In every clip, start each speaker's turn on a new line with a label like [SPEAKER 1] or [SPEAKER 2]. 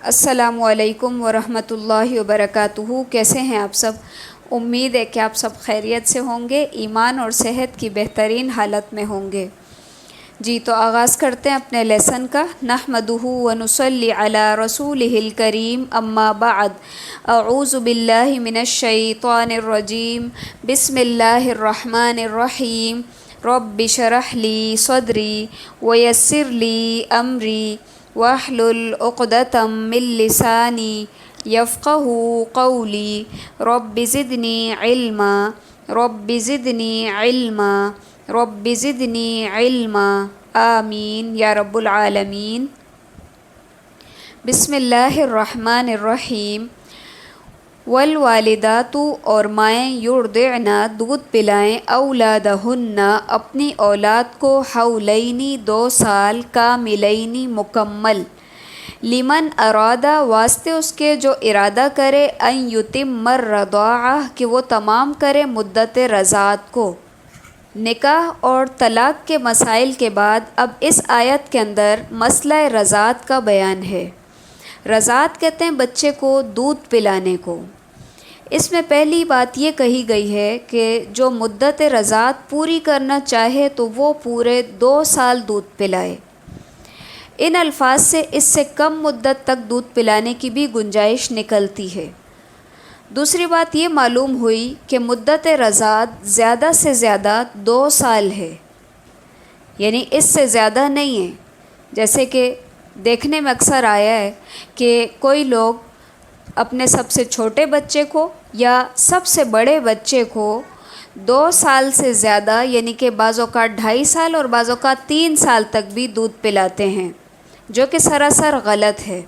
[SPEAKER 1] السلام علیکم ورحمۃ اللہ وبرکاتہ۔ کیسے ہیں آپ سب؟ امید ہے کہ آپ سب خیریت سے ہوں گے، ایمان اور صحت کی بہترین حالت میں ہوں گے۔ جی تو آغاز کرتے ہیں اپنے لیسن کا۔ نحمدہ ونصلی علی رسولہ الکریم، اما بعد، اعوذ باللہ من الشیطان الرجیم، بسم اللہ الرحمن الرحیم۔ رب اشرح لی صدری ویسر لی امری واحلل عقدۃ من لسانی یفقہوا قولی۔ رب زدنی علما، رب زدنی علما، رب زدنی علما، آمین یا رب العالمین۔ بسم اللہ الرحمن الرحیم۔ والوالدات، اور مائیں، یرضعن، دودھ پلائیں، اولادہن، اپنی اولاد کو، حولینی، 2 سال، کاملینی، مکمل، لمن ارادہ، واسطے اس کے جو ارادہ کرے، ان یتم الرضاعہ، کہ وہ تمام کرے مدت رضاعت کو۔ نکاح اور طلاق کے مسائل کے بعد اب اس آیت کے اندر مسئلہ رضاعت کا بیان ہے۔ رضاعت کہتے ہیں بچے کو دودھ پلانے کو۔ اس میں پہلی بات یہ کہی گئی ہے کہ جو مدت رضاعت پوری کرنا چاہے تو وہ پورے 2 سال دودھ پلائے۔ ان الفاظ سے اس سے کم مدت تک دودھ پلانے کی بھی گنجائش نکلتی ہے۔ دوسری بات یہ معلوم ہوئی کہ مدت رضاعت زیادہ سے زیادہ 2 سال ہے، یعنی اس سے زیادہ نہیں ہے۔ جیسے کہ دیکھنے میں اکثر آیا ہے کہ کوئی لوگ اپنے سب سے چھوٹے بچے کو یا سب سے بڑے بچے کو 2 سال سے زیادہ، یعنی کہ بعض اوقات 2.5 سال اور بعض اوقات 3 سال تک بھی دودھ پلاتے ہیں، جو کہ سراسر غلط ہے۔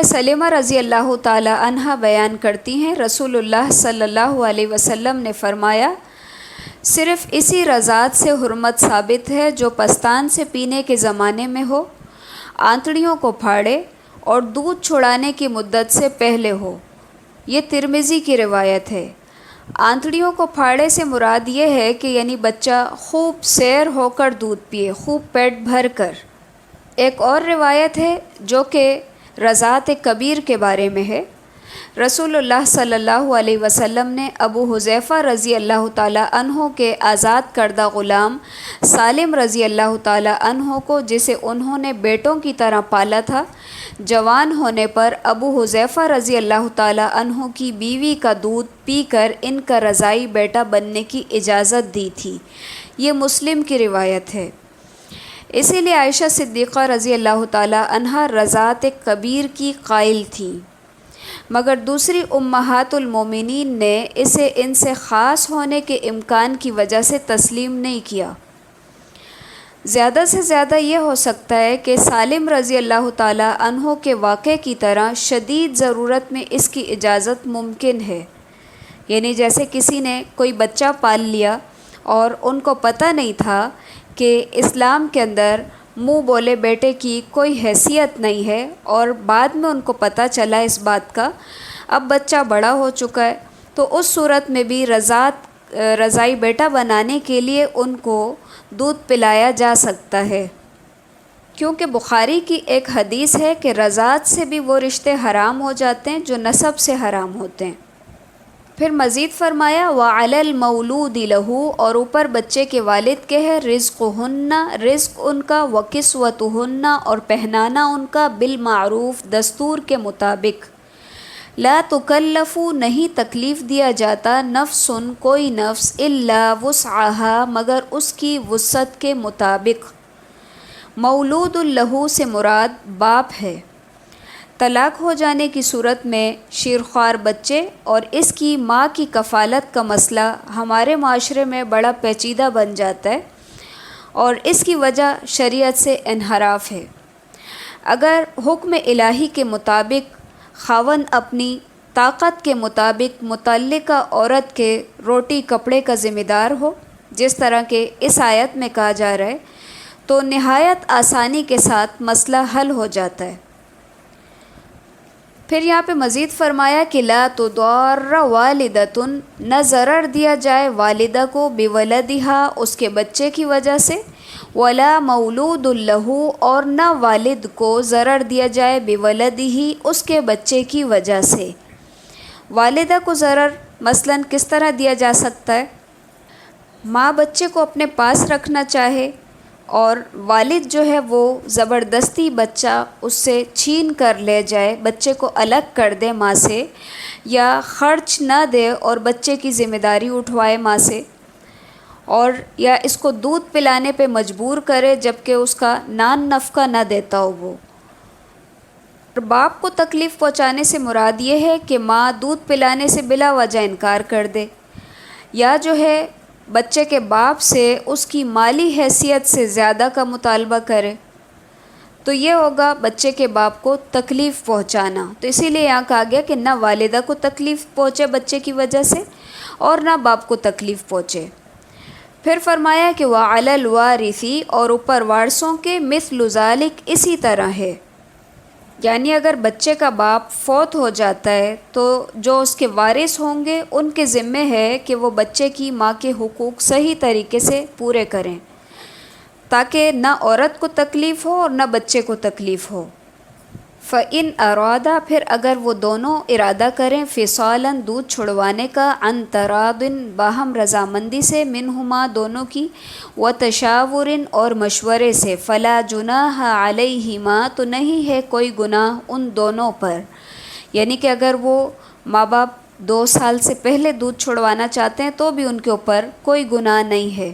[SPEAKER 1] سلمہ رضی اللہ تعالی عنہ بیان کرتی ہیں، رسول اللہ صلی اللہ علیہ وسلم نے فرمایا، صرف اسی رضاعت سے حرمت ثابت ہے جو پستان سے پینے کے زمانے میں ہو، آنتڑیوں کو پھاڑے اور دودھ چھڑانے کی مدت سے پہلے ہو۔ یہ ترمذی کی روایت ہے۔ آنتڑیوں کو پھاڑے سے مراد یہ ہے کہ یعنی بچہ خوب سیر ہو کر دودھ پیے، خوب پیٹ بھر کر۔ ایک اور روایت ہے جو کہ رضاعت کبیر کے بارے میں ہے۔ رسول اللہ صلی اللہ علیہ وسلم نے ابو حذیفہ رضی اللہ تعالی عنہ کے آزاد کردہ غلام سالم رضی اللہ تعالی عنہ کو، جسے انہوں نے بیٹوں کی طرح پالا تھا، جوان ہونے پر ابو حذیفہ رضی اللہ تعالی عنہ کی بیوی کا دودھ پی کر ان کا رضاعی بیٹا بننے کی اجازت دی تھی۔ یہ مسلم کی روایت ہے۔ اسی لیے عائشہ صدیقہ رضی اللہ تعالی عنہا رضاعت کبیر کی قائل تھیں، مگر دوسری امہات المومنین نے اسے ان سے خاص ہونے کے امکان کی وجہ سے تسلیم نہیں کیا۔ زیادہ سے زیادہ یہ ہو سکتا ہے کہ سالم رضی اللہ تعالی عنہ کے واقعے کی طرح شدید ضرورت میں اس کی اجازت ممکن ہے، یعنی جیسے کسی نے کوئی بچہ پال لیا اور ان کو پتہ نہیں تھا کہ اسلام کے اندر منہ بولے بیٹے کی کوئی حیثیت نہیں ہے، اور بعد میں ان کو پتہ چلا اس بات کا، اب بچہ بڑا ہو چکا ہے، تو اس صورت میں بھی رضاعی بیٹا بنانے کے لیے ان کو دودھ پلایا جا سکتا ہے، کیونکہ بخاری کی ایک حدیث ہے کہ رضاعت سے بھی وہ رشتے حرام ہو جاتے ہیں جو نسب سے حرام ہوتے ہیں۔ پھر مزید فرمایا، وَعَلَى الْمَوْلُودِ لَهُ، اور اوپر بچے کے والد کے ہے، رزقهن، رزق ان کا، وَكِسْوَتُهُنَّ، اور پہنانا ان کا، بالمعروف، دستور کے مطابق، لا تکلف، نہیں تکلیف دیا جاتا، نفس، کوئی نفس، الا وسعها، مگر اس کی وسعت کے مطابق۔ مولود لہ سے مراد باپ ہے۔ طلاق ہو جانے کی صورت میں شیرخوار بچے اور اس کی ماں کی کفالت کا مسئلہ ہمارے معاشرے میں بڑا پیچیدہ بن جاتا ہے، اور اس کی وجہ شریعت سے انحراف ہے۔ اگر حکم الہی کے مطابق خاوند اپنی طاقت کے مطابق متعلقہ عورت کے روٹی کپڑے کا ذمہ دار ہو، جس طرح کہ اس آیت میں کہا جا رہا ہے، تو نہایت آسانی کے ساتھ مسئلہ حل ہو جاتا ہے۔ پھر یہاں پہ مزید فرمایا کہ لا تضار والدتن، نہ ضرر دیا جائے والدہ کو بولدہا، اس کے بچے کی وجہ سے، ولا مولود لہ، اور نہ والد کو ضرر دیا جائے بولدہ، اس کے بچے کی وجہ سے۔ والدہ کو ضرر مثلاً کس طرح دیا جا سکتا ہے؟ ماں بچے کو اپنے پاس رکھنا چاہے اور والد جو ہے وہ زبردستی بچہ اس سے چھین کر لے جائے، بچے کو الگ کر دے ماں سے، یا خرچ نہ دے اور بچے کی ذمہ داری اٹھوائے ماں سے، اور یا اس کو دودھ پلانے پہ مجبور کرے جبکہ اس کا نان نفقہ نہ دیتا ہو وہ۔ اور باپ کو تکلیف پہنچانے سے مراد یہ ہے کہ ماں دودھ پلانے سے بلا وجہ انکار کر دے، یا جو ہے بچے کے باپ سے اس کی مالی حیثیت سے زیادہ کا مطالبہ کرے، تو یہ ہوگا بچے کے باپ کو تکلیف پہنچانا۔ تو اسی لیے یہاں کہا گیا کہ نہ والدہ کو تکلیف پہنچے بچے کی وجہ سے اور نہ باپ کو تکلیف پہنچے۔ پھر فرمایا کہ وَعَلَى الْوَارِثِ، اور اوپر وارثوں کے، مِثْلُ ذَلِكَ، اسی طرح ہے، یعنی اگر بچے کا باپ فوت ہو جاتا ہے تو جو اس کے وارث ہوں گے ان کے ذمے ہے کہ وہ بچے کی ماں کے حقوق صحیح طریقے سے پورے کریں، تاکہ نہ عورت کو تکلیف ہو اور نہ بچے کو تکلیف ہو۔ فَإِنْ أَرَادَا، پھر اگر وہ دونوں ارادہ کریں، فِصَالًا، دودھ چھڑوانے کا، عَنْ تَرَاضٍ، باہم رضامندی سے، مِنْہُمَا، دونوں کی، وَتَشَاوُرٍ، اور مشورے سے، فَلَا جُنَاحَ عَلَيْهِمَا، تو نہیں ہے کوئی گناہ ان دونوں پر، یعنی کہ اگر وہ ماں باپ 2 سال سے پہلے دودھ چھڑوانا چاہتے ہیں تو بھی ان کے اوپر کوئی گناہ نہیں ہے۔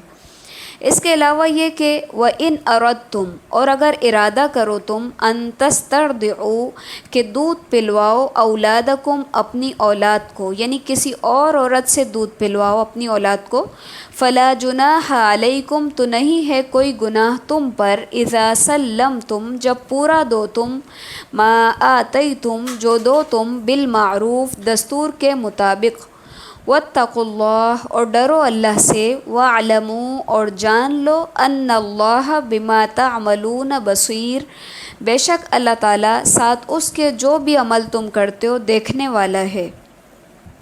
[SPEAKER 1] اس کے علاوہ یہ کہ وَإِنْ أَرَدْتُمْ، اور اگر ارادہ کرو تم، أَن تَسْتَرْضِعُوا، کہ دودھ پلواؤ، أَوْلَادَكُمْ، اپنی اولاد کو، یعنی کسی اور عورت سے دودھ پلواؤ اپنی اولاد کو، فَلَا جُنَاحَ عَلَيْكُمْ، تو نہیں ہے کوئی گناہ تم پر، إِذَا سَلَّمْتُمْ، جب پورا دو تم، مَا آتَيْتُمْ، جو دو تم، بالمعروف، دستور کے مطابق، وَاتَّقُوا اللَّهَ، اور ڈرو اللہ سے، وَاعْلَمُوا، اور جان لو، أَنَّ اللَّهَ بِمَا تَعْمَلُونَ بَصِيرٌ، بے شک اللہ تعالیٰ ساتھ اس کے جو بھی عمل تم کرتے ہو دیکھنے والا ہے۔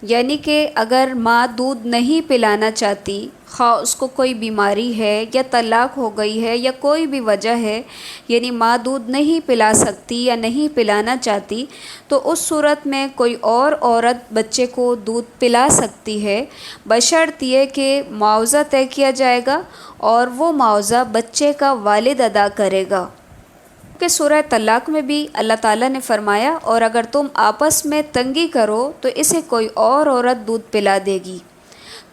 [SPEAKER 1] یعنی کہ اگر ماں دودھ نہیں پلانا چاہتی، خواہ اس کو کوئی بیماری ہے یا طلاق ہو گئی ہے یا کوئی بھی وجہ ہے، یعنی ماں دودھ نہیں پلا سکتی یا نہیں پلانا چاہتی، تو اس صورت میں کوئی اور عورت بچے کو دودھ پلا سکتی ہے، بشرط یہ کہ معاوضہ طے کیا جائے گا اور وہ معاوضہ بچے کا والد ادا کرے گا۔ کہ سورہ طلاق میں بھی اللہ تعالیٰ نے فرمایا اور اگر تم آپس میں تنگی کرو تو اسے کوئی اور عورت دودھ پلا دے گی،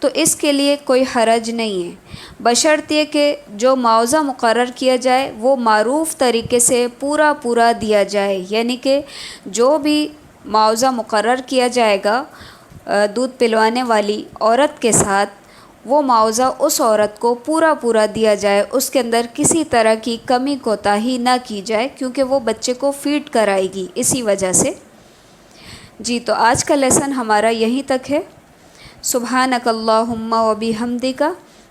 [SPEAKER 1] تو اس کے لیے کوئی حرج نہیں ہے، بشرط یہ کہ جو معاوضہ مقرر کیا جائے وہ معروف طریقے سے پورا دیا جائے، یعنی کہ جو بھی معاوضہ مقرر کیا جائے گا دودھ پلوانے والی عورت کے ساتھ، وہ معاوضہ اس عورت کو پورا دیا جائے، اس کے اندر کسی طرح کی کمی کوتاہی نہ کی جائے، کیونکہ وہ بچے کو فیڈ کرائے گی اسی وجہ سے۔ جی تو آج کا لیسن ہمارا یہیں تک ہے۔ سبحانک اللہم و بحمدک،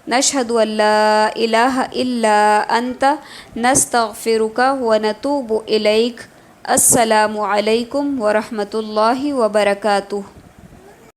[SPEAKER 1] نشہد ان لا الہ الا انت، نستغفرک و نتوب الیک۔ السلام علیکم ورحمۃ اللہ وبرکاتہ۔